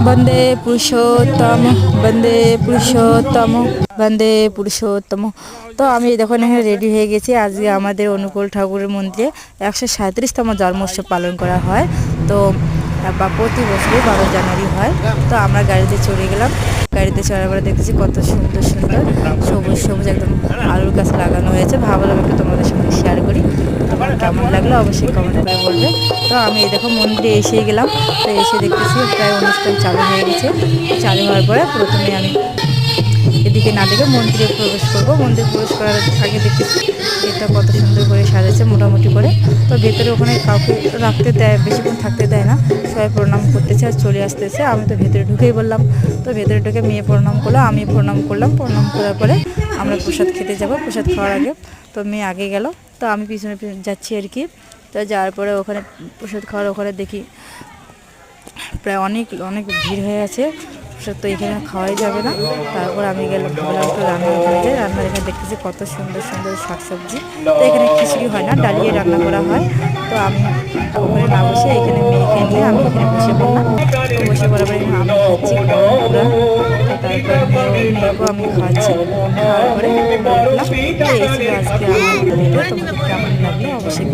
বন্দে পুরুষোত্তম, বন্দে পুরুষোত্তম, বন্দে পুরুষোত্তম। তো আমি দেখো এখানে রেডি হয়ে গেছি। আজকে আমাদের অনুকূল ঠাকুরের মন্দিরে 137তম জন্মোৎসব পালন করা হয়। তো বা প্রতি বছরই 12 জানুয়ারি হয়। তো আমরা গাড়িতে চলে গেলাম। গাড়িতে চড়ার পরে দেখতেছি কত সুন্দর সুন্দর সবুজ সবুজ একদম আলুর গাছ লাগানো হয়েছে। ভাবলাম একটু তোমাদের সঙ্গে শেয়ার করি। তোমার কেমন লাগলো অবশ্যই কমেন্ট করে বলবে। তো আমি এই দেখো মন্দিরে এসেই গেলাম। তো এসে দেখতেছি প্রায় অনুষ্ঠান চালু হয়ে গেছে। চালু হওয়ার পরে প্রথমে আমি এদিকে না দেখে মন্দিরে প্রবেশ করব। মন্দিরে প্রবেশ করার আগে দেখতেছি এটা কত সুন্দর করে সাজাচ্ছে মোটামুটি করে। তো ভেতরে ওখানে কাউকে রাখতে দেয়, বেশিক্ষণ থাকতে দেয় না। সবাই প্রণাম করতেছে আর চলে আসতেছে। আমি তো ভেতরে ঢুকেই বললাম। তো ভেতরে ঢুকে মেয়ে প্রণাম করলো, আমি প্রণাম করলাম। প্রণাম করার পরে আমরা প্রসাদ খেতে যাব। প্রসাদ খাওয়ার আগে তো মেয়ে আগে গেল, তো আমি পিছনে যাচ্ছি আর কি। তো যাওয়ার পরে ওখানে প্রসাদ খাওয়ার ওখানে দেখি প্রায় অনেক অনেক ভিড় হয়ে আছে। তো এখানে খাওয়াই যাবে না। তারপর আমি গেলাম একটু রান্নার ঘরে যাই। রান্নার এখানে দেখতেছি কত সুন্দর সুন্দর শাকসবজি। তো এখানে খিচুড়ি হয় না, ডালিয়ে রান্না করা হয়। তো আমি ওখানে না বসে এখানে মেয়েকে নিয়ে আমি এখানে বসে পড়লাম। তো বসে পড়ার পরে আমি খাচ্ছি গরম পুরা। তো তারপর মেয়েকেও আমি খাওয়াচ্ছি। খাওয়ার পরে উঠলাম। তো এই ছিল আজকে আমার ভিডিও। তোমাদের কেমন লাগলো অবশ্যই